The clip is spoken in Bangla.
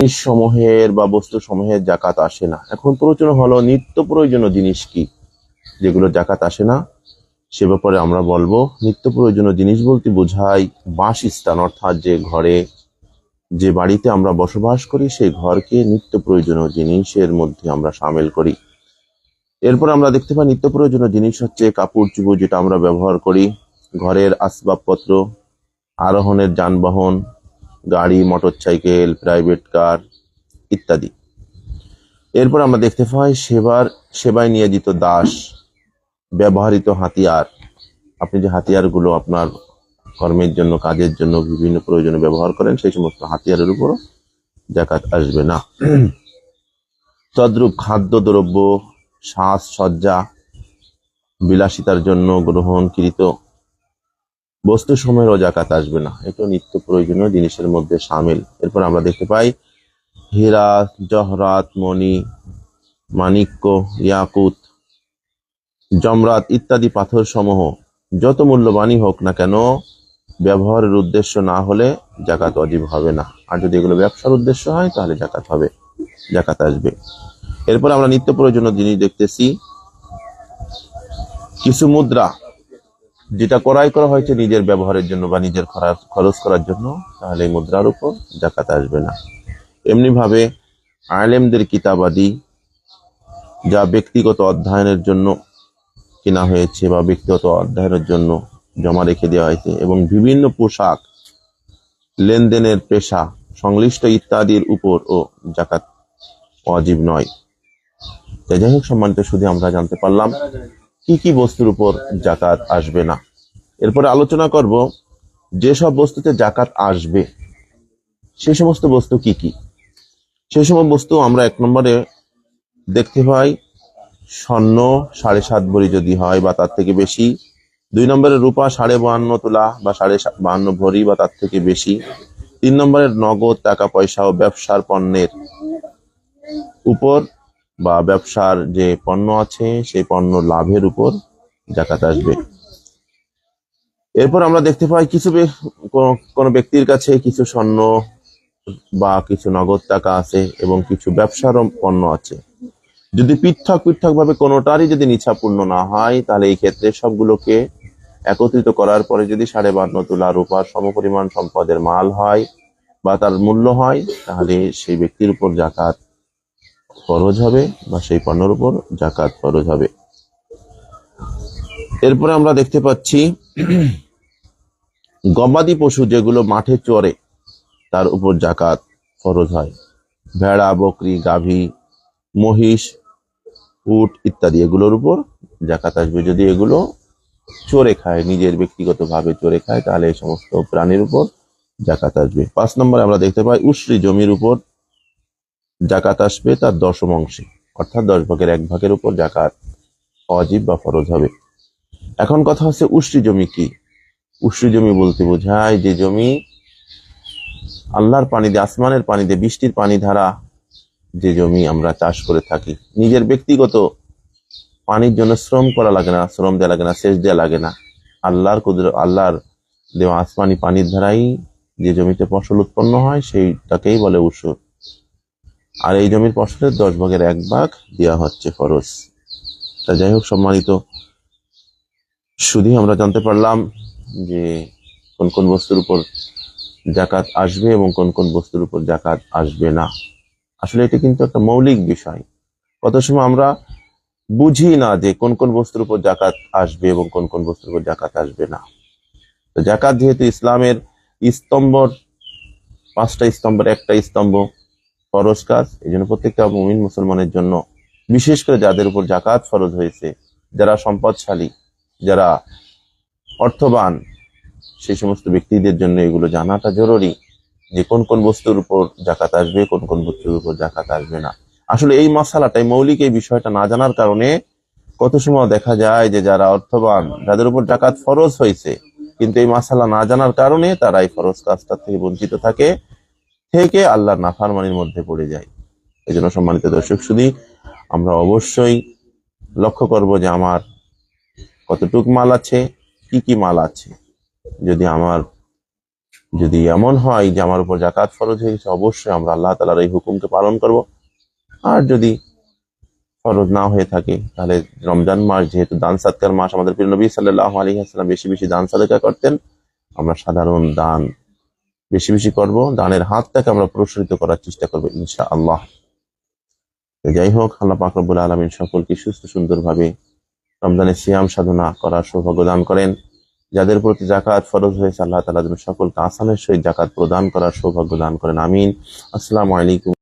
সমূহের বা বস্তু সমূহের জাকাত আসে না। এখন প্রশ্ন হলো নিত্য প্রয়োজনীয় জিনিস কি যেগুলো জাকাত আসে না, সে ব্যাপারে আমরা বলবো। নিত্য প্রয়োজনীয় জিনিস বলতে বোঝায় বাসস্থান, অর্থাৎ যে ঘরে যে বাড়িতে আমরা বসবাস করি সেই ঘরকে নিত্য প্রয়োজনীয় জিনিসের মধ্যে আমরা সামিল করি। এরপর আমরা দেখতে পাই নিত্য প্রয়োজনীয় জিনিস হচ্ছে কাপড় চোপড়, যেটা আমরা ব্যবহার করি, ঘরের আসবাবপত্র, আরোহণের যানবাহন, গাড়ি, মোটরসাইকেল, প্রাইভেট কার ইত্যাদি। এরপর আমরা দেখতে পাই সেবায় নিয়োজিত দাস, ব্যবহৃত হাতিয়ার। আপনি যে হাতিয়ারগুলো আপনার কর্মের জন্য, কাজের জন্য বিভিন্ন প্রয়োজনে ব্যবহার করেন, সেই সমস্ত হাতিয়ারের উপরও জাকাত আসবে না। তদ্রূপ খাদ্যদ্রব্য, সাজসজ্জা, বিলাসিতার জন্য গ্রহণকৃত বস্তু সময়েরও জাকাত আসবে না। এটা নিত্য প্রয়োজনীয় জিনিসের মধ্যে সামিল। এরপর আমরা দেখতে পাই হীরা, জহরাত, মণি, মানিক্য, ইয়াকুত, জমরাত ইত্যাদি পাথর সমূহ যত মূল্যবানই হোক না কেন, ব্যবহারের উদ্দেশ্য না হলে জাকাত ওয়াজিব হবে না। আর যদি এগুলো ব্যবসার উদ্দেশ্য হয় তাহলে জাকাত হবে, জাকাত আসবে। এরপর আমরা নিত্য প্রয়োজনীয় জিনিস দেখতেছি কিছু মুদ্রা, যেটা ক্রয় করা হয়েছে নিজের ব্যবহারের জন্য বা নিজের খরচ করার জন্য, তাহলে এই মুদ্রার উপর জাকাত আসবে না। এমনি ভাবে আলেমদের কিতাবাদি, যা ব্যক্তিগত অধ্যয়নের জন্য কেনা হয়েছে বা ব্যক্তিগত অধ্যয়নের জন্য জমা রেখে দেওয়া হয়েছে, এবং বিভিন্ন পোশাক, লেনদেনের পেশা সংশ্লিষ্ট ইত্যাদির উপরও জাকাত ওয়াজিব নয়। যাই হোক সম্মানিত, শুধু আমরা জানতে পারলাম কি কি বস্তুর উপর জাকাত আসবে না। এরপরে আলোচনা করব যেসব বস্তুতে জাকাত আসবে সেই সমস্ত বস্তু কি কি। সেই সমস্ত বস্তু আমরা 1 নম্বরে দেখতে পাই স্বর্ণ 7.5 ভরি যদি হয় বা তার থেকে বেশি। 2 নম্বরে রূপা 52.5 তোলা বা 52.5 ভরি বা তার থেকে বেশি। 3 নম্বরের নগদ টাকা পয়সা ও ব্যবসার পণ্যের উপর বা ব্যবসার যে পণ্য আছে সেই পণ্য লাভের উপর জাকাত আসবে। এরপর আমরা দেখতে পাই কোন ব্যক্তির কাছে কিছু স্বর্ণ বা কিছু নগদ টাকা আছে এবং কিছু ব্যবসার পণ্য আছে। যদি পৃথক ভাবে কোনোটারই যদি নিছাপ পূর্ণ না হয়, তাহলে এই ক্ষেত্রে সবগুলোকে একত্রিত করার পরে যদি 52.5 তোলা রূপার সমপরিমাণ সম্পদের মাল হয় বা তার মূল্য হয়, তাহলে সেই ব্যক্তির উপর জাকাত ফরজ হবে বা সেই পণ্যের উপর জাকাত ফরজ হবে। এরপরে আমরা দেখতে পাচ্ছি গবাদি পশু যেগুলো মাঠে চরে তার উপর জাকাত ফরজ হয়। ভেড়া, বকরি, গাভী, মহিষ, উট ইত্যাদি এগুলোর উপর জাকাত আসবে। যদি এগুলো চরে খায়, নিজের ব্যক্তিগত ভাবে চরে খায়, তাহলে এই সমস্ত প্রাণীর উপর জাকাত আসবে। 5 নম্বরে আমরা দেখতে পাই উশরি জমির উপর জাকাত আসবে তার 10ম অংশে, অর্থাৎ 10 ভাগের 1 ভাগের উপর জাকাত ওয়াজিব বা ফরজ হবে। এখন কথা হচ্ছে উশরি জমি কি। উশরি জমি বলতে বোঝায় যে জমি আল্লাহর পানি দিয়ে, আসমানের পানি দিয়ে, বৃষ্টির পানি ধারা যে জমি আমরা চাষ করে থাকি, নিজের ব্যক্তিগত পানির জন্য শ্রম করা লাগে না, শ্রম দেওয়া লাগে না, সেচ দেওয়া লাগে না, আল্লাহর দেওয়া আসমানি পানির ধারাই যে জমিতে ফসল উৎপন্ন হয় সেইটাকেই বলে উসুর। আর এই জমির ফসলের 10 ভাগের 1 ভাগ দেওয়া হচ্ছে ফরজ। তা যাই হোক সম্মানিত, শুধু আমরা জানতে পারলাম যে কোন কোন বস্তুর উপর জাকাত আসবে এবং কোন কোন বস্তুর উপর জাকাত আসবে না। আসলে এটা কিন্তু একটা মৌলিক বিষয়। কত সময় আমরা বুঝি না যে কোন কোন বস্তুর উপর জাকাত আসবে এবং কোন কোন বস্তুর উপর জাকাত আসবে না। তো জাকাত যেহেতু ইসলামের স্তম্ভর 5টা স্তম্ভের একটা স্তম্ভ, ফরজ কাজ, এই জন্য প্রত্যেকটা মুমিন মুসলমানের জন্য, বিশেষ করে যাদের উপর জাকাত ফরজ হয়েছে, যারা সম্পদশালী, যারা অর্থবান, সেই সমস্ত ব্যক্তিদের জন্য এগুলো জানাটা জরুরি যে কোন কোন বস্তুর উপর জাকাত আসবে, কোন কোন বস্তুর উপর জাকাত আসবে না। আসলে এই মশালাটাই মৌলিক, এই বিষয়টা না জানার কারণে কত সময় দেখা যায় যে যারা অর্থবান, যাদের উপর জাকাত ফরজ হয়েছে, কিন্তু এই মশালা না জানার কারণে তারা এই ফরজ কাজটা থেকে বঞ্চিত থেকে আল্লাহর নাফরমানির মধ্যে পড়ে যায়। এই জন্য সম্মানিত দর্শক, শুধু আমরা অবশ্যই লক্ষ্য করব যে আমার কতটুক মাল আছে, কি কি মাল আছে। যদি আমার যদি এমন হয় যে আমার উপর জাকাত ফরজ হয়ে গেছে, অবশ্যই আমরা আল্লাহ তাআলার এই হুকুমকে পালন করব। আর যদি ফরজ না হয়ে থাকে, তাহলে রমজান মাস যেহেতু দান সাদকার মাস, আমাদের প্রিয় নবী সাল্লাল্লাহু আলাইহি ওয়াসাল্লাম বেশি বেশি দান সাদকা করতেন, আমরা সাধারণ দান বেশি বেশি করব, দানের হাতটাকে আমরা প্রসারিত করার চেষ্টা করবো ইনশাআল্লাহ। যাই হোক, আল্লাহ পাক রব্বুল আলামিন সকলকে সুস্থ সুন্দরভাবে রমজানের সিয়াম সাধনা করার সৌভাগ্য দান করেন। যাদের প্রতি জাকাত ফরজ হয়েছে, আল্লাহ তাআলা যেন সকলকে আসানের সহিত জাকাত প্রদান করার সৌভাগ্য দান করেন। আমিন। আসসালামু আলাইকুম।